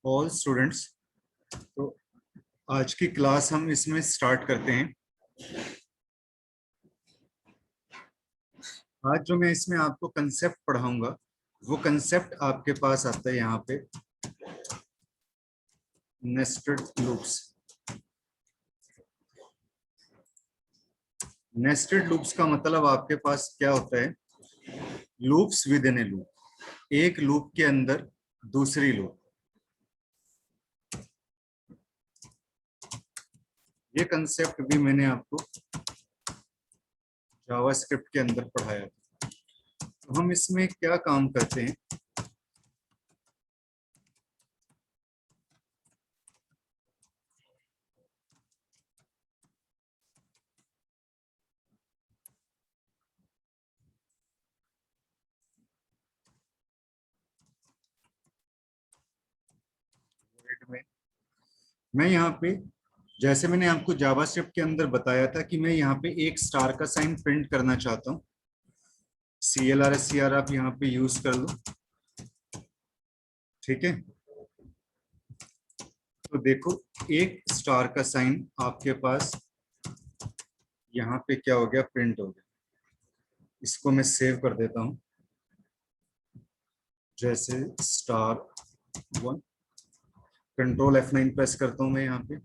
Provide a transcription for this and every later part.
All students. तो आज की क्लास हम इसमें स्टार्ट करते हैं। आज जो मैं इसमें आपको कंसेप्ट पढ़ाऊंगा वो कंसेप्ट आपके पास आता है यहाँ पे, नेस्टेड लूप्स। नेस्टेड लूप्स का मतलब आपके पास क्या होता है? Loops with in A loop, एक लूप के अंदर दूसरी लूप। ये कंसेप्ट भी मैंने आपको जावास्क्रिप्ट के अंदर पढ़ाया था। तो हम इसमें क्या काम करते हैं? मैं यहाँ पे, जैसे मैंने आपको जावास्क्रिप्ट के अंदर बताया था कि मैं यहाँ पे एक स्टार का साइन प्रिंट करना चाहता हूँ। CLR SCR आप यहाँ पे यूज कर लो, ठीक है। तो देखो, एक स्टार का साइन आपके पास यहाँ पे क्या हो गया, प्रिंट हो गया। इसको मैं सेव कर देता हूँ, जैसे star1। कंट्रोल F9 प्रेस करता हूँ मैं यहाँ पे,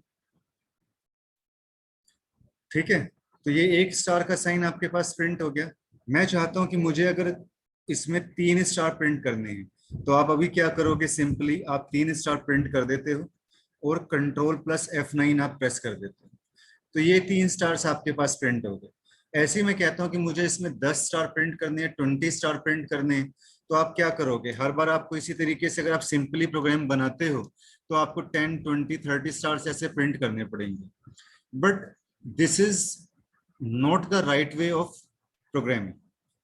ठीक है। तो ये एक स्टार का साइन आपके पास प्रिंट हो गया। मैं चाहता हूं कि मुझे अगर इसमें 3 स्टार प्रिंट करने हैं, तो आप अभी क्या करोगे? सिंपली आप 3 स्टार प्रिंट कर देते हो और कंट्रोल प्लस F9 आप प्रेस कर देते हो। तो ये 3 स्टार्स आपके पास प्रिंट हो गए। ऐसे ही मैं कहता हूं कि मुझे इसमें 10 स्टार प्रिंट करने हैं, 20 स्टार प्रिंट करने हैं, तो आप क्या करोगे? हर बार आपको इसी तरीके से, अगर आप सिंपली प्रोग्राम बनाते हो तो आपको 10, 20, 30 स्टार्स ऐसे प्रिंट करने पड़ेंगे। But this is not the right way of programming.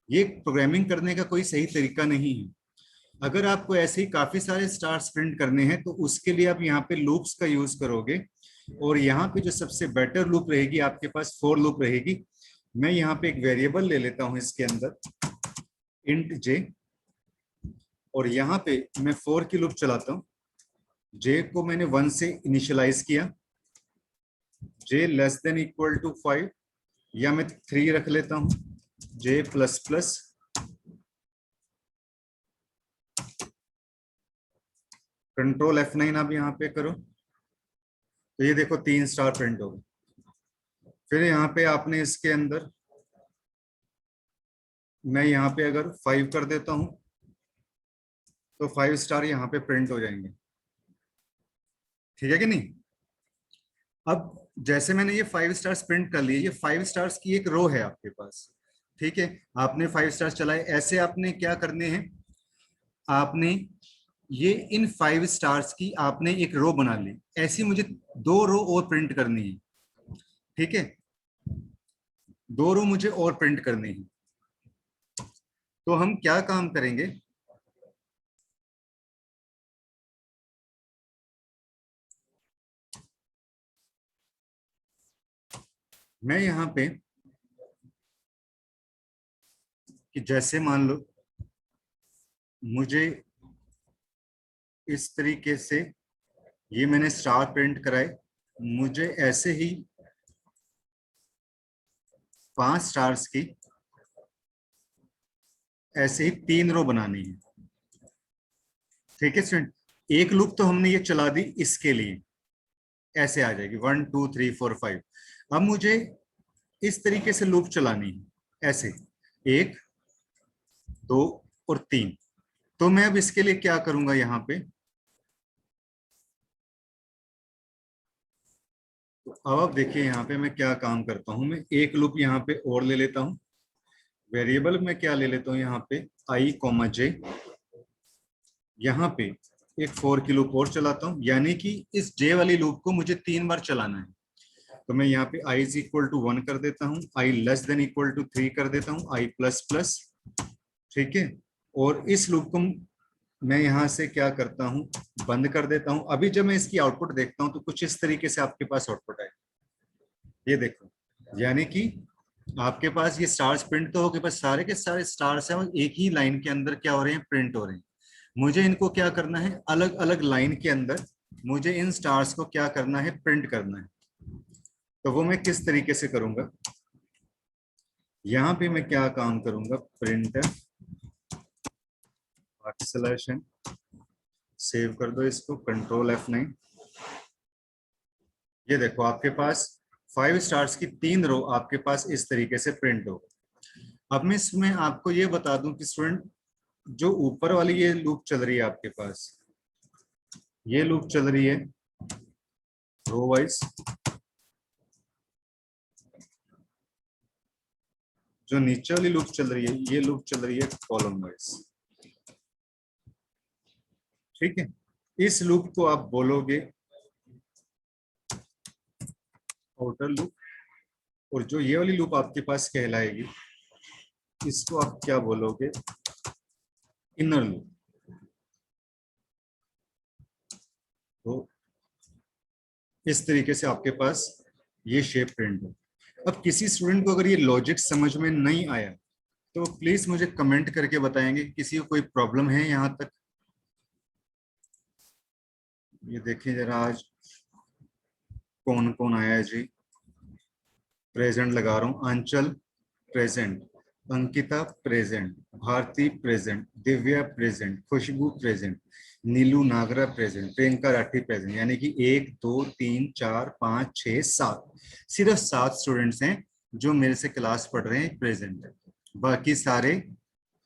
ये प्रोग्रामिंग करने का कोई सही तरीका नहीं है। अगर आपको ऐसे ही काफी सारे स्टार्स प्रिंट करने हैं तो उसके लिए आप यहाँ पे लूप्स का यूज करोगे। और यहाँ पे जो सबसे बेटर लूप रहेगी आपके पास, फॉर लूप रहेगी। मैं यहाँ पे एक वेरिएबल ले लेता हूँ इसके अंदर, इंट j, और यहाँ पे मैं फॉर की लूप चलाता हूँ। j को मैंने 1 से इनिशियलाइज किया, j less than equal to 5, या मैं 3 रख लेता हूं, j plus plus, control F9 आप यहाँ पे करो। तो ये देखो 3 स्टार प्रिंट हो गए। फिर यहाँ पे आपने इसके अंदर, मैं यहाँ पे अगर 5 कर देता हूं तो 5 स्टार यहाँ पे प्रिंट हो जाएंगे, ठीक है कि नहीं। अब जैसे मैंने ये 5 स्टार्स प्रिंट कर लिए, ये 5 स्टार्स की एक रो है आपके पास, ठीक है। आपने 5 स्टार्स चलाए, ऐसे आपने क्या करने हैं? आपने ये इन 5 स्टार्स की आपने एक रो बना ली। ऐसी मुझे 2 रो और प्रिंट करनी है, ठीक है। 2 रो मुझे और प्रिंट करनी है। तो हम क्या काम करेंगे? मैं यहाँ पे, कि जैसे मान लो मुझे इस तरीके से ये मैंने स्टार प्रिंट कराए, मुझे ऐसे ही 5 स्टार्स की ऐसे ही 3 रो बनानी है, ठीक है स्टूडेंट। एक लूप तो हमने ये चला दी, इसके लिए ऐसे आ जाएगी 1 2 3 4 5। अब मुझे इस तरीके से लूप चलानी है, ऐसे 1 2 और 3। तो मैं अब इसके लिए क्या करूंगा? यहाँ पे तो अब आप देखिए, यहाँ पे मैं क्या काम करता हूं। मैं एक लूप यहाँ पे और ले लेता हूं। वेरिएबल में क्या ले लेता हूं? यहाँ पे i, j। यहाँ पे एक फॉर की लूप और चलाता हूँ, यानी कि इस j वाली लूप को मुझे 3 बार चलाना है। तो मैं यहाँ पे i इज इक्वल टू 1 कर देता हूँ, i less than equal to 3 कर देता हूँ, i प्लस प्लस, ठीक है। और इस लूप को मैं यहाँ से क्या करता हूँ? बंद कर देता हूँ। अभी जब मैं इसकी आउटपुट देखता हूँ तो कुछ इस तरीके से आपके पास आउटपुट आए, ये देखो। यानी कि आपके पास ये स्टार्स प्रिंट तो हो गए, बस सारे के सारे स्टार्स हैं और एक ही लाइन के अंदर क्या हो रहे हैं? प्रिंट हो रहे हैं। मुझे इनको क्या करना है, अलग अलग लाइन के अंदर मुझे इन स्टार्स को क्या करना है, प्रिंट करना है। तो वो मैं किस तरीके से करूंगा, यहां पे मैं क्या काम करूंगा, प्रिंट एक्सेलेरेशन, सेव कर दो इसको, कंट्रोल F9। ये देखो आपके पास 5 स्टार्स की 3 रो आपके पास इस तरीके से प्रिंट हो। अब मैं इसमें आपको ये बता दूं कि स्टूडेंट, जो ऊपर वाली ये लूप चल रही है आपके पास, ये लूप चल रही है रो वाइज, जो नीचे वाली लूप चल रही है ये लूप चल रही है कॉलम वाइज। ठीक है, इस लूप को आप बोलोगे आउटर लूप, और जो ये वाली लूप आपके पास कहलाएगी इसको आप क्या बोलोगे, इनर लूप। तो इस तरीके से आपके पास ये शेप प्रिंट हो। अब किसी स्टूडेंट को अगर ये लॉजिक समझ में नहीं आया तो प्लीज मुझे कमेंट करके बताएंगे, किसी को कोई प्रॉब्लम है यहाँ तक। ये देखिए जरा आज कौन कौन आया है जी। प्रेजेंट लगा रहा हूँ, Anchal present, Ankita present, Bharti present, Divya present, Khushboo present, Neelu Nagra present, Priyanka Rathi present. यानी कि 1 2 3 4 5 6 7, सिर्फ 7 स्टूडेंट्स हैं जो मेरे से क्लास पढ़ रहे हैं, प्रेजेंट है। बाकी सारे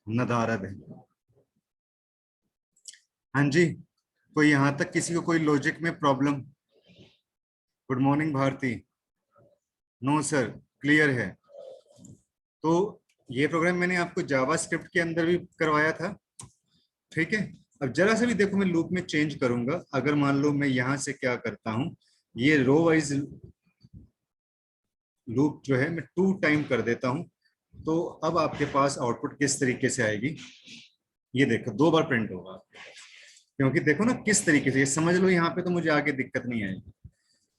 नदारद हैं। हाँ जी, कोई यहाँ तक किसी को कोई लॉजिक में problem? Good morning Bharti. No sir, clear है। तो ये प्रोग्राम मैंने आपको जावा स्क्रिप्ट के अंदर भी करवाया था। ठीक है, अब जरा सा भी देखो मैं लूप में चेंज करूंगा। अगर मान लो मैं यहां से क्या करता हूं, ये रो वाइज लूप जो है मैं 2 टाइम कर देता हूं, तो अब आपके पास आउटपुट किस तरीके से आएगी, ये देखो 2 बार प्रिंट होगा। क्योंकि देखो ना किस तरीके से, ये समझ लो यहाँ पे तो मुझे आगे दिक्कत नहीं आएगी।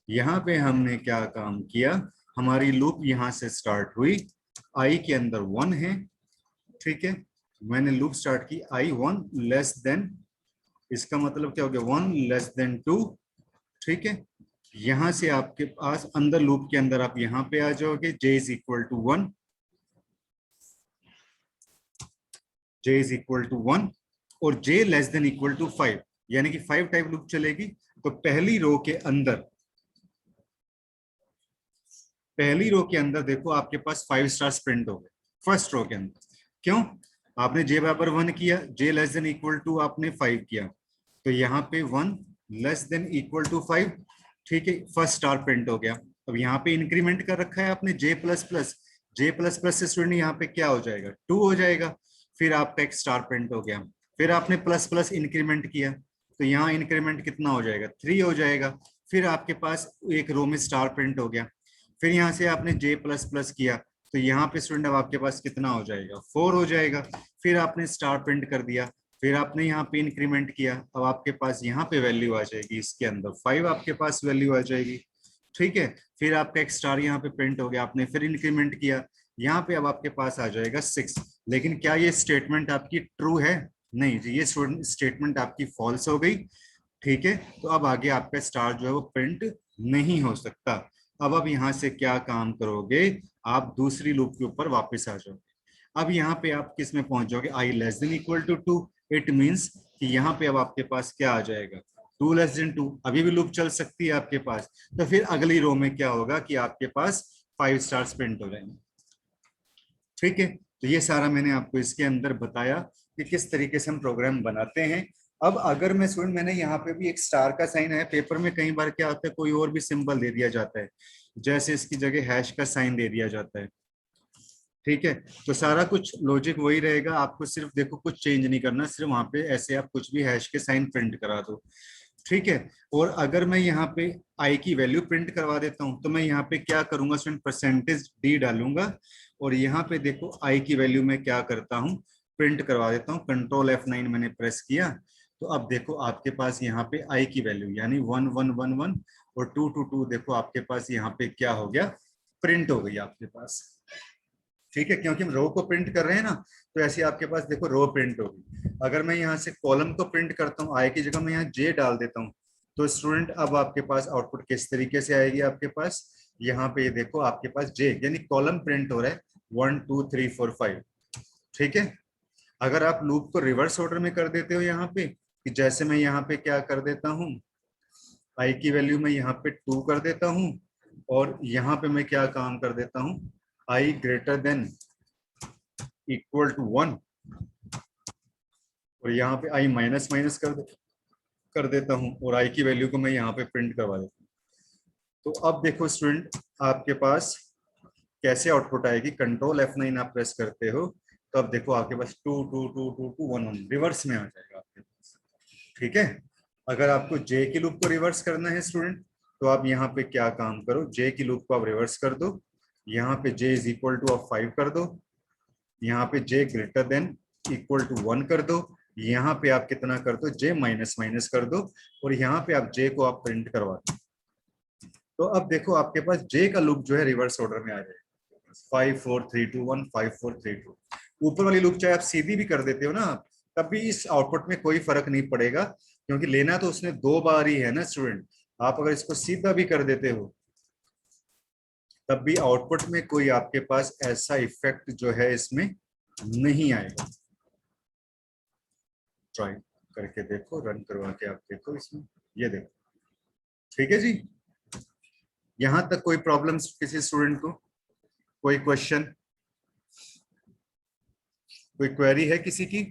यहाँ पे हमने क्या काम किया, हमारी लूप यहाँ से स्टार्ट हुई, आई के अंदर 1 है। ठीक है, मैंने लूप स्टार्ट की आई 1 लेस देन, इसका मतलब क्या हो गया 1 लेस देन 2। ठीक है, यहां से आपके पास अंदर लूप के अंदर आप यहां पे आ जाओगे, j is equal to 1, j is equal to 1 और j less than equal to 5, यानी कि 5 टाइप लूप चलेगी। तो पहली रो के अंदर, पहली रो के अंदर देखो आपके पास 5 स्टार्स प्रिंट हो गए फर्स्ट रो के अंदर। क्यों? आपने j बराबर 1 किया, j less than equal to आपने 5 किया, तो यहाँ पे 1 लेस देन इक्वल टू 5। ठीक है, फर्स्ट स्टार प्रिंट हो गया। अब यहाँ पे इंक्रीमेंट कर रखा है आपने j plus plus, j plus plus से स्टूडेंट यहाँ पे क्या हो जाएगा, 2 हो जाएगा। फिर आपका एक स्टार प्रिंट हो गया। फिर आपने प्लस प्लस इंक्रीमेंट किया, तो यहाँ इंक्रीमेंट कितना हो जाएगा, 3 हो जाएगा। फिर आपके पास एक रो में स्टार प्रिंट हो गया। फिर यहाँ से आपने j प्लस प्लस किया, तो यहाँ पे स्टूडेंट अब आपके पास कितना हो जाएगा, 4 हो जाएगा। फिर आपने स्टार प्रिंट कर दिया, फिर आपने यहाँ पे इंक्रीमेंट किया, अब आपके पास यहाँ पे वैल्यू आ जाएगी, इसके अंदर 5 आपके पास वैल्यू आ जाएगी। ठीक है, फिर आपका एक स्टार यहाँ पे प्रिंट हो गया, आपने फिर इंक्रीमेंट किया, यहाँ पे अब आपके पास आ जाएगा 6। लेकिन क्या ये स्टेटमेंट आपकी ट्रू है? नहीं जी, ये स्टेटमेंट आपकी फॉल्स हो गई। ठीक है, तो अब आगे आपका स्टार जो है वो प्रिंट नहीं हो सकता। अब आप यहाँ से क्या काम करोगे, आप दूसरी लूप के ऊपर वापस आ जाओगे। अब यहाँ पे आप किस में पहुंच जाओगे, I less than equal to 2। It means कि यहाँ पे अब आपके पास क्या आ जाएगा, 2 लेस देन 2। अभी भी लूप चल सकती है आपके पास। तो फिर अगली रो में क्या होगा कि आपके पास 5 स्टार्स प्रिंट हो जाएंगे। ठीक है, तो ये सारा मैंने आपको इसके अंदर बताया कि किस तरीके से हम प्रोग्राम बनाते हैं। अब अगर मैं स्टूडेंट, मैंने यहाँ पे भी एक स्टार का साइन है, पेपर में कई बार क्या होता है कोई और भी सिंबल दे दिया जाता है, जैसे इसकी जगह हैश का साइन दे दिया जाता है। ठीक है, तो सारा कुछ लॉजिक वही रहेगा, आपको सिर्फ देखो कुछ चेंज नहीं करना, सिर्फ वहां पे ऐसे आप कुछ भी हैश के साइन प्रिंट करा दो। ठीक है, और अगर मैं यहाँ पे आई की वैल्यू प्रिंट करवा देता हूँ तो मैं यहाँ पे क्या करूंगा स्टूडेंट, परसेंटेज डी डालूंगा, और यहाँ पे देखो आई की वैल्यू में क्या करता हूँ, प्रिंट करवा देता हूँ। कंट्रोल F9 मैंने प्रेस किया, तो अब देखो आपके पास यहाँ पे आई की वैल्यू यानी 1 1 1 1 और 2 2 2, देखो आपके पास यहाँ पे क्या हो गया, प्रिंट हो गई आपके पास। ठीक है, क्योंकि हम रो को प्रिंट कर रहे हैं ना, तो ऐसे आपके पास देखो रो प्रिंट होगी। अगर मैं यहाँ से कॉलम को प्रिंट करता हूँ, आई की जगह मैं यहाँ जे डाल देता हूँ, तो स्टूडेंट अब आपके पास आउटपुट किस तरीके से आएगी आपके पास, यहाँ पे ये देखो आपके पास जे यानी कॉलम प्रिंट हो रहा है 1 2 3 4 5। ठीक है, अगर आप लूप को रिवर्स ऑर्डर में कर देते हो यहाँ पे, कि जैसे मैं यहाँ पे क्या कर देता हूँ, आई की वैल्यू मैं यहाँ पे 2 कर देता हूँ, और यहाँ पे मैं क्या काम कर देता हूँ, आई ग्रेटर देन इक्वल टू 1, और यहाँ पे आई माइनस माइनस कर देता हूँ, और आई की वैल्यू को मैं यहाँ पे प्रिंट करवा देता हूँ। तो अब देखो स्टूडेंट आपके पास कैसे आउटपुट आएगी, कंट्रोल F9 आप प्रेस करते हो, तो अब देखो आपके पास 2 2 2 2 2 1 1 रिवर्स में आ जाएगा आपके पास। ठीक है, अगर आपको जे की लूप को रिवर्स करना है स्टूडेंट, तो आप यहाँ पे क्या काम करो, जे की लूप को आप रिवर्स कर दो, यहाँ पे जे इज इक्वल टू आप 5 कर दो, यहाँ पे जे ग्रेटर देन इक्वल टू 1 कर दो, यहाँ पे आप कितना कर दो, जे माइनस माइनस कर दो, और यहाँ पे आप जे को आप प्रिंट करवा दो। तो अब देखो आपके पास जे का लूप जो है रिवर्स ऑर्डर में आ जाएगा, 5 4 3 2 1 5 4 3 2। ऊपर वाली लूप चाहे आप सीधी भी कर देते हो ना, तब भी इस आउटपुट में कोई फर्क नहीं पड़ेगा, क्योंकि लेना तो उसने 2 बार ही है ना स्टूडेंट। आप अगर इसको सीधा भी कर देते हो, तब भी आउटपुट में कोई आपके पास ऐसा इफेक्ट जो है इसमें नहीं आएगा। ट्राई करके देखो, रन करवा के आप देखो इसमें, ये देखो। ठीक है जी, यहां तक कोई प्रॉब्लम्स किसी स्टूडेंट को, कोई क्वेश्चन, कोई क्वेरी है किसी की?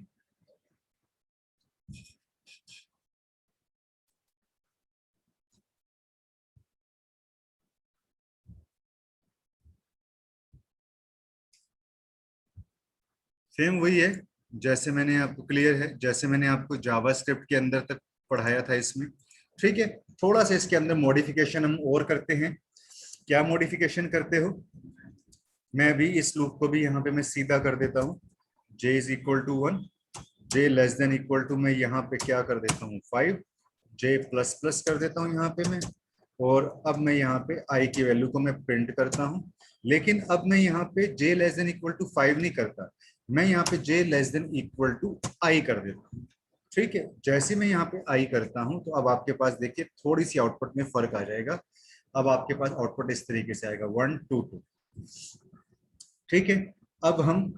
सेम वही है जैसे मैंने आपको, क्लियर है जैसे मैंने आपको जावास्क्रिप्ट के अंदर तक पढ़ाया था इसमें। ठीक है, थोड़ा सा इसके अंदर मॉडिफिकेशन हम और करते हैं। क्या मॉडिफिकेशन करते हो, मैं भी इस लूप को भी यहाँ पे मैं सीधा कर देता हूँ, J is equal to 1, J less than equal to मैं यहाँ पे क्या कर देता हूँ 5, जे प्लस प्लस कर देता हूँ यहाँ पे मैं, और अब मैं यहाँ पे आई की वैल्यू को मैं प्रिंट करता हूँ। लेकिन अब मैं यहाँ पे जे लेस देन इक्वल टू 5 नहीं करता, मैं यहाँ पे जे लेस देन इक्वल टू आई कर देता हूँ। ठीक है, जैसे मैं यहाँ पे आई करता हूँ, तो अब आपके पास देखिए थोड़ी सी आउटपुट में फर्क आ जाएगा। अब आपके पास आउटपुट इस तरीके से आएगा 1 2 2। ठीक है, अब हम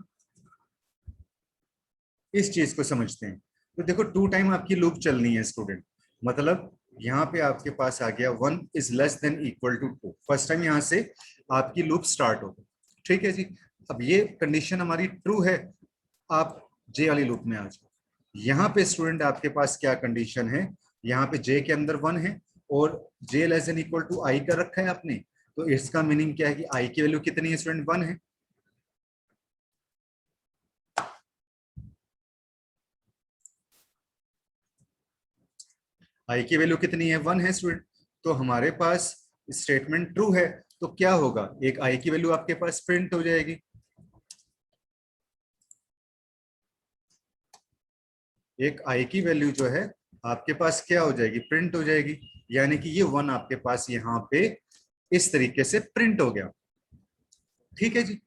इस चीज को समझते हैं। तो देखो 2 टाइम आपकी लूप चलनी है स्टूडेंट, मतलब यहाँ पे आपके पास आ गया 1 is less than equal to 2, first time यहाँ से आपकी लूप स्टार्ट हो गई। ठीक है जी, अब ये कंडीशन हमारी ट्रू है, आप जे वाली लूप में आ जाओ। यहाँ पे स्टूडेंट आपके पास क्या कंडीशन है, यहाँ पे जे के अंदर 1 है, और जे लेस देन इक्वल टू आई कर रखा है आपने, तो इसका मीनिंग क्या है कि आई की वैल्यू कितनी है स्टूडेंट, 1 है। आई की वैल्यू कितनी है, 1 है स्टूडेंट, तो हमारे पास स्टेटमेंट ट्रू है। तो क्या होगा, एक आई की वैल्यू आपके पास प्रिंट हो जाएगी, एक आई की वैल्यू जो है आपके पास क्या हो जाएगी, प्रिंट हो जाएगी, यानी कि ये 1 आपके पास यहाँ पे इस तरीके से प्रिंट हो गया। ठीक है जी,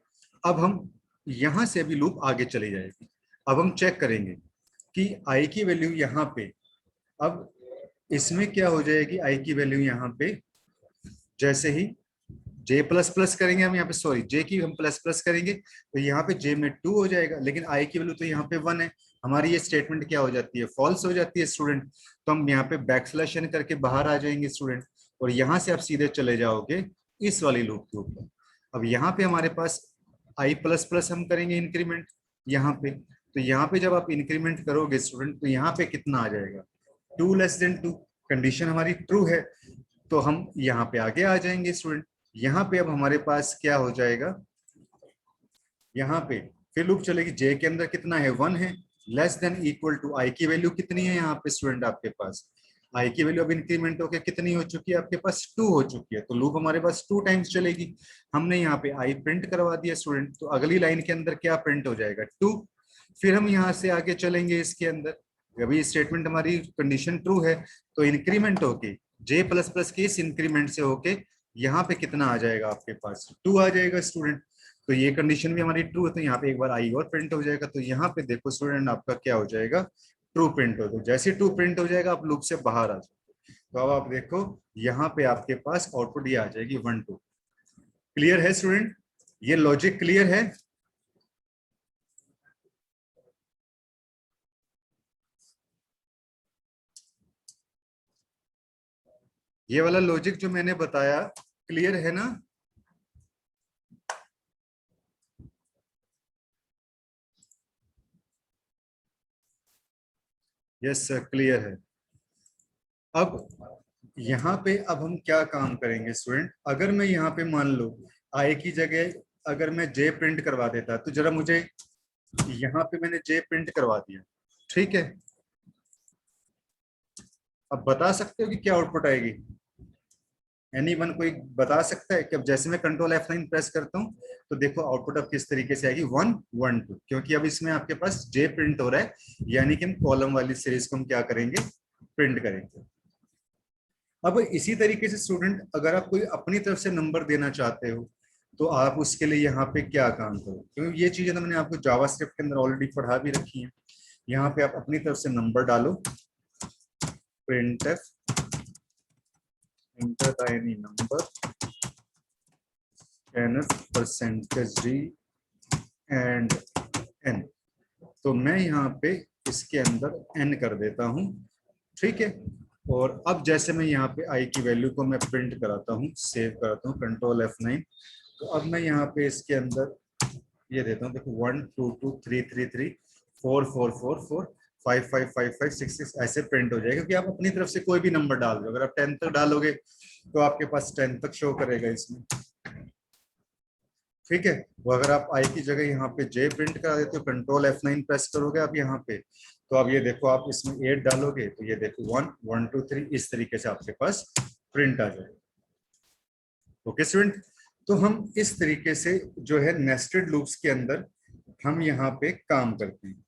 अब हम यहां से अभी लूप आगे चली जाएगी। अब हम चेक करेंगे कि आई की वैल्यू यहाँ पे, अब इसमें क्या हो जाएगी, आई की वैल्यू यहाँ पे जैसे ही जे प्लस प्लस करेंगे हम यहाँ पे, सॉरी जे की हम प्लस प्लस करेंगे, तो यहाँ पे जे में 2 हो जाएगा, लेकिन आई की वैल्यू तो यहाँ पे 1 है। हमारी ये स्टेटमेंट क्या हो जाती है, फॉल्स हो जाती है स्टूडेंट। तो हम यहाँ पे बैकस्लैश एन करके बाहर आ जाएंगे स्टूडेंट, और यहाँ से आप सीधे चले जाओगे इस वाली लूप के ऊपर। अब यहाँ पे हमारे पास आई प्लस प्लस हम करेंगे इंक्रीमेंट यहाँ पे, तो यहाँ पे जब आप इंक्रीमेंट करोगे स्टूडेंट, तो यहाँ पे कितना आ जाएगा, 2 लेस देन 2, कंडीशन हमारी ट्रू है, तो हम यहाँ पे आगे आ जाएंगे स्टूडेंट। यहाँ पे अब हमारे पास क्या हो जाएगा, यहाँ पे फिर लूप चलेगी, जे के अंदर कितना है, 1 है, लेस देन इक्वल टू आई की वैल्यू कितनी है यहाँ पे स्टूडेंट आपके पास, आई की वैल्यू अब इंक्रीमेंट होकर कितनी हो चुकी है आपके पास, 2 हो चुकी है, तो लूप हमारे पास 2 टाइम्स चलेगी। हमने यहाँ पे आई प्रिंट करवा दिया स्टूडेंट, तो अगली लाइन के अंदर क्या प्रिंट हो जाएगा, 2। फिर हम यहाँ से आगे चलेंगे इसके अंदर, अभी स्टेटमेंट हमारी कंडीशन ट्रू है, तो इंक्रीमेंट होके जे प्लस प्लस के इस इंक्रीमेंट से होके यहाँ पे कितना आ जाएगा आपके पास, 2 आ जाएगा स्टूडेंट। तो ये कंडीशन भी हमारी ट्रू है, तो यहाँ पे एक बार आई और प्रिंट हो जाएगा। तो यहाँ पे देखो स्टूडेंट आपका क्या हो जाएगा, ट्रू प्रिंट हो। तो जैसे ट्रू प्रिंट हो जाएगा आप लूप से बाहर आ जाओ। तो अब आप देखो यहाँ पे आपके पास आउटपुट ये आ जाएगी 1 2। क्लियर है स्टूडेंट, ये लॉजिक क्लियर है? ये वाला लॉजिक जो मैंने बताया क्लियर है ना? यस सर क्लियर है। अब यहाँ पे अब हम क्या काम करेंगे स्टूडेंट, अगर मैं यहाँ पे मान लो आई की जगह अगर मैं जे प्रिंट करवा देता, तो जरा मुझे यहाँ पे मैंने जे प्रिंट करवा दिया, ठीक है। अब बता सकते हो कि क्या आउटपुट आएगी? एनीवन कोई बता सकता है कि अब जैसे मैं कंट्रोल F9 प्रेस करता हूँ तो देखो आउटपुट अब किस तरीके से आएगी 1 1 2, क्योंकि अब इसमें आपके पास जे प्रिंट हो रहा है, यानी कि हम कॉलम वाली सीरीज को हम क्या करेंगे, प्रिंट करेंगे। अब इसी तरीके से स्टूडेंट अगर आप कोई अपनी तरफ से नंबर देना चाहते हो तो आप उसके लिए यहाँ पे क्या काम करो, क्योंकि ये चीजें तो मैंने आपको जावास्क्रिप्ट के अंदर ऑलरेडी पढ़ा भी रखी है। यहाँ पे आप अपनी तरफ से नंबर डालो, printf enter the any number scanf %d and n। तो मैं यहाँ पे इसके अंदर n कर देता हूँ, ठीक है। और अब जैसे मैं यहाँ पे i की वैल्यू को मैं प्रिंट कराता हूँ, सेव कराता हूँ कंट्रोल F9, तो अब मैं यहाँ पे इसके अंदर ये देता हूँ, देखो 1 2 2 3 3 3 4 4 4 4 5 5 5 5 6 6 ऐसे प्रिंट हो जाएगा, क्योंकि आप अपनी तरफ से कोई भी नंबर डाल दो। अगर आप 10 तक डालोगे तो आपके पास 10 तक शो करेगा इसमें, ठीक है। वो अगर आप आई की जगह यहाँ पे जे प्रिंट करा देते हो, कंट्रोल F9 प्रेस करोगे आप यहाँ पे, तो अब ये देखो आप इसमें 8 डालोगे तो ये देखो 1 1 2 3 इस तरीके से आपके पास प्रिंट आ जाएगा। ओके स्टूडेंट, तो हम इस तरीके से जो है नेस्टेड लूप्स के अंदर हम यहाँ पे काम करते हैं।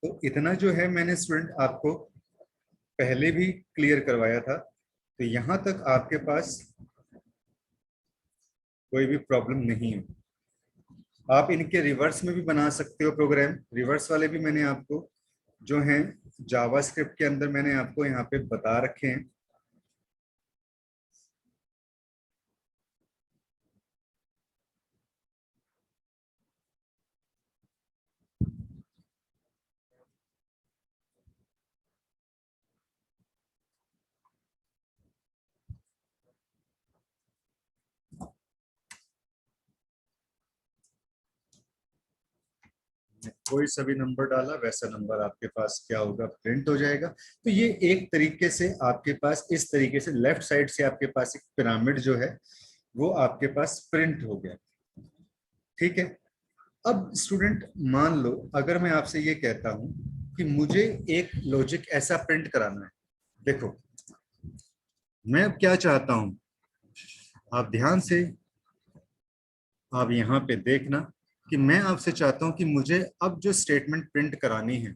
तो इतना जो है मैंने स्टूडेंट आपको पहले भी क्लियर करवाया था, तो यहाँ तक आपके पास कोई भी प्रॉब्लम नहीं है। आप इनके रिवर्स में भी बना सकते हो प्रोग्राम, रिवर्स वाले भी मैंने आपको जो है जावास्क्रिप्ट के अंदर मैंने आपको यहाँ पे बता रखे हैं। कोई सा भी नंबर डाला वैसा नंबर आपके पास क्या होगा, प्रिंट हो जाएगा। तो ये एक तरीके से आपके पास इस तरीके से लेफ्ट साइड से आपके पास एक पिरामिड जो है वो आपके पास प्रिंट हो गया, ठीक है। अब स्टूडेंट मान लो अगर मैं आपसे ये कहता हूं कि मुझे एक लॉजिक ऐसा प्रिंट कराना है, देखो मैं अब क्या चाहता हूं, आप ध्यान से आप यहाँ पे देखना कि मैं आपसे चाहता हूं कि मुझे अब जो स्टेटमेंट प्रिंट करानी है,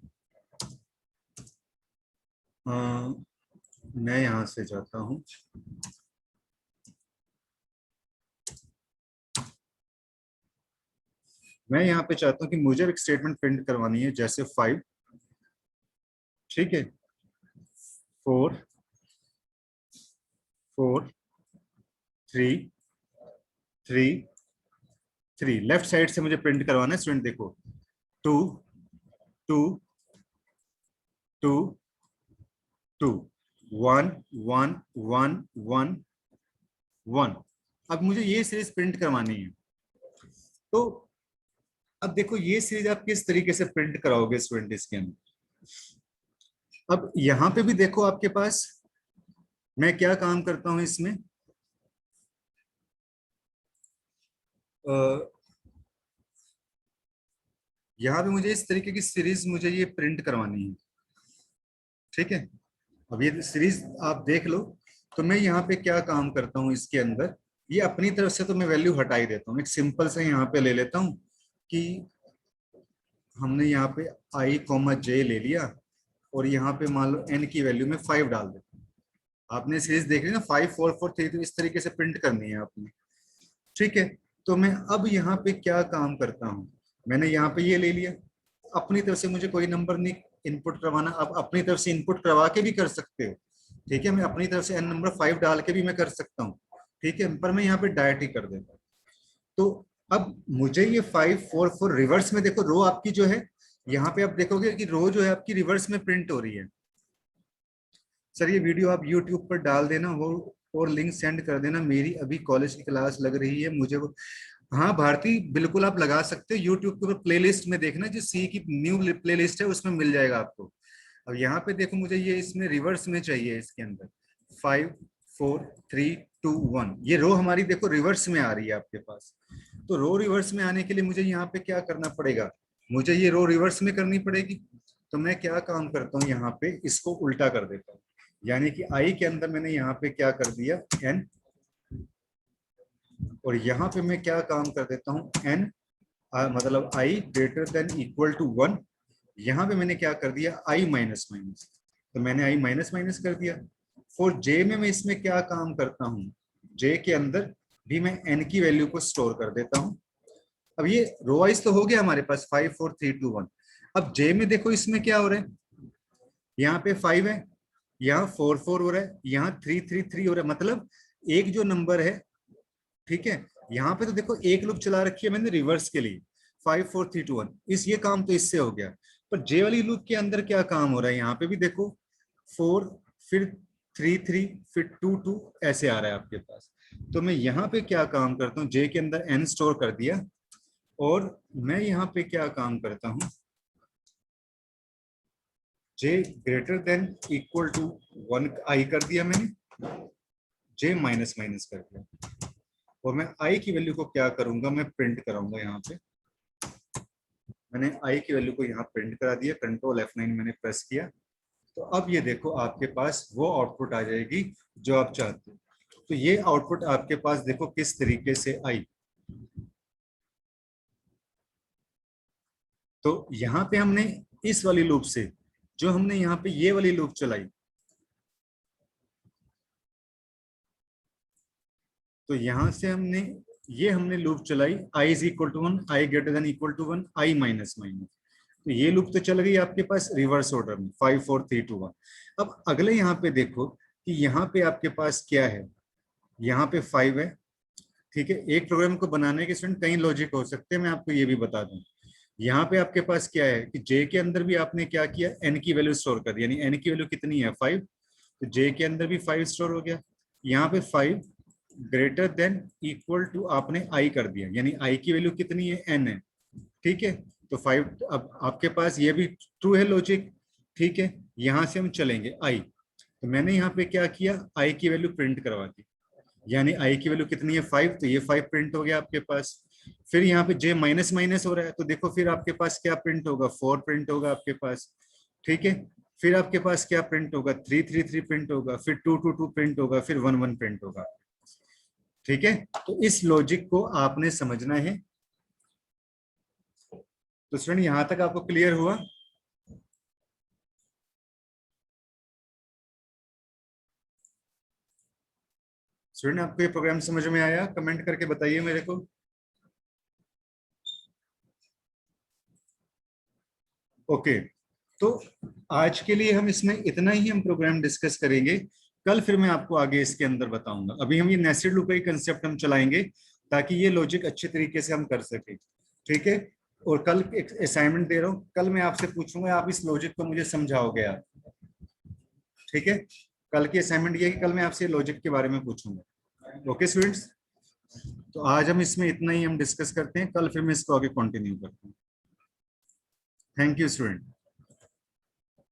मैं यहां से जाता हूं, मैं यहाँ पे चाहता हूं कि मुझे एक स्टेटमेंट प्रिंट करवानी है, जैसे 5, ठीक है, 4 4 3 3 3 लेफ्ट साइड से मुझे प्रिंट करवाना है स्टूडेंट। देखो 2 2 2 2 1 1 1 1 1। अब मुझे ये सीरीज प्रिंट करवानी है, तो अब देखो ये सीरीज आप किस तरीके से प्रिंट कराओगे स्टूडेंट इसके अंदर। अब यहाँ पे भी देखो आपके पास मैं क्या काम करता हूं इसमें, यहाँ पे मुझे इस तरीके की सीरीज मुझे ये प्रिंट करवानी है, ठीक है। अब ये सीरीज आप देख लो, तो मैं यहाँ पे क्या काम करता हूँ इसके अंदर, ये अपनी तरफ से तो मैं वैल्यू हटा ही देता हूँ, एक सिंपल से यहाँ पे ले लेता हूँ कि हमने यहाँ पे i कॉमा जे ले लिया और यहाँ पे मान लो n की वैल्यू में 5 डाल देता हूँ। आपने सीरीज देख ली ना, 5 4 4 3 तो इस तरीके से प्रिंट करनी है आपने, ठीक है। तो मैं अब यहाँ पे क्या काम करता हूँ, मैंने यहाँ पे ये ले लिया, अपनी तरफ से मुझे कोई नंबर नहीं इनपुट करवाना, आप अपनी तरफ से इनपुट करवा के भी कर सकते हो, ठीक है, मैं अपनी तरफ से n नंबर 5 डाल के भी मैं कर सकता हूँ, ठीक है, पर मैं यहाँ पे डायरेक्ट ही कर देता हूँ। तो अब मुझे ये 544 रिवर्स में, देखो रो आपकी जो है यहाँ पे आप देखोगे कि रो जो है आपकी रिवर्स में प्रिंट हो रही है। सर ये वीडियो आप YouTube पर डाल देना वो, और लिंक सेंड कर देना, मेरी अभी कॉलेज की क्लास लग रही है मुझे वो। हाँ भारती, बिल्कुल आप लगा सकते हो, यूट्यूब के ऊपर प्लेलिस्ट में देखना, जो सी की न्यू प्लेलिस्ट है उसमें मिल जाएगा आपको। अब यहाँ पे देखो मुझे ये इसमें रिवर्स में चाहिए, इसके अंदर 5 4 3 2 1, ये रो हमारी देखो रिवर्स में आ रही है आपके पास। तो रो रिवर्स में आने के लिए मुझे यहाँ पे क्या करना पड़ेगा, मुझे ये रो रिवर्स में करनी पड़ेगी। तो मैं क्या काम करता हूँ, यहाँ पे इसको उल्टा कर देता हूँ, यानी कि आई के अंदर मैंने यहाँ पे क्या कर दिया n, और यहाँ पे मैं क्या काम कर देता हूँ n, मतलब i greater than equal to 1, यहाँ पे मैंने क्या कर दिया i माइनस माइनस, तो मैंने i माइनस माइनस कर दिया। फॉर j में मैं इसमें क्या काम करता हूँ, j के अंदर भी मैं n की वैल्यू को स्टोर कर देता हूँ। अब ये रो वाइज तो हो गया हमारे पास 5 4 3 2 1। अब j में देखो इसमें क्या हो रहा है, यहाँ पे 5 है, यहाँ 4 4 हो रहा है, यहाँ 3 3 3 हो रहा है, मतलब एक जो नंबर है, ठीक है, यहाँ पे तो देखो एक लूप चला रखी है मैंने रिवर्स के लिए 5 4 3 2 1, इस ये काम तो इससे हो गया। पर जे वाली लूप के अंदर क्या काम हो रहा है, यहाँ पे भी देखो 4 फिर 3 3 फिर 2 2 ऐसे आ रहा है आपके पास। तो मैं यहाँ पे क्या काम करता हूँ, जे के अंदर n स्टोर कर दिया, और मैं यहाँ पे क्या काम करता हूँ, j greater than equal to 1 I कर दिया मैंने, j माइनस माइनस कर दिया, और मैं i की वैल्यू को क्या करूंगा, मैं प्रिंट कराऊंगा। यहाँ पे मैंने i की वैल्यू को यहाँ प्रिंट करा दिया, कंट्रोल F9 मैंने प्रेस किया, तो अब ये देखो आपके पास वो आउटपुट आ जाएगी जो आप चाहते हो। तो ये आउटपुट आपके पास देखो किस तरीके से आई। तो यहाँ पे हमने इस वाली लूप से, जो हमने यहाँ पे ये वाली लूप चलाई, तो यहां से हमने लूप चलाई i is equal to 1, i greater than equal to 1, i minus minus, तो ये लूप तो चल गई आपके पास रिवर्स ऑर्डर में 5 4 3 2 1। अब अगले यहाँ पे देखो कि यहाँ पे आपके पास क्या है, यहाँ पे 5 है, ठीक है, एक प्रोग्राम को बनाने के स्टूडेंट कई लॉजिक हो सकते हैं, मैं आपको ये भी बता दूं। यहाँ पे आपके पास क्या है कि जे के अंदर भी आपने क्या किया, एन की वैल्यू स्टोर कर दी, यानी एन की वैल्यू कितनी है 5, तो जे के अंदर भी 5 स्टोर हो गया। यहाँ पे 5 ग्रेटर देन इक्वल टू आपने आई कर दिया, यानी आई की वैल्यू कितनी है, एन है, ठीक है, तो 5 अब आपके पास ये भी ट्रू है लॉजिक, ठीक है। यहां से हम चलेंगे आई, तो मैंने यहाँ पे क्या किया, आई की वैल्यू प्रिंट करवा दी, यानी आई की वैल्यू कितनी है 5, तो ये 5 प्रिंट हो गया आपके पास। फिर यहाँ पे जे माइनस माइनस हो रहा है, तो देखो फिर आपके पास क्या प्रिंट होगा, 4 प्रिंट होगा आपके पास, ठीक है। फिर आपके पास क्या प्रिंट होगा, 3 3 3 प्रिंट होगा, फिर 2 2 2 प्रिंट होगा, फिर 1 1 प्रिंट होगा, ठीक है। तो इस लॉजिक को आपने समझना है। तो स्टूडेंट यहां तक आपको क्लियर हुआ? स्टूडेंट आपको ये प्रोग्राम समझ में आया, कमेंट करके बताइए मेरे को। ओके, तो आज के लिए हम इसमें इतना ही हम प्रोग्राम डिस्कस करेंगे, कल फिर मैं आपको आगे इसके अंदर बताऊंगा। अभी हम ये नेस्टेड लूप का ही कंसेप्ट हम चलाएंगे ताकि ये लॉजिक अच्छे तरीके से हम कर सके, ठीक है। और कल एक असाइनमेंट दे रहा हूँ, कल मैं आपसे पूछूंगा आप इस लॉजिक को मुझे समझाओगे आप, ठीक है। कल की असाइनमेंट ये है कि कल मैं आपसे लॉजिक के बारे में पूछूंगा। ओके स्टूडेंट्स, तो आज हम इसमें इतना ही हम डिस्कस करते हैं, कल फिर मैं इसको आगे कंटिन्यू करता हूँ। Thank you student.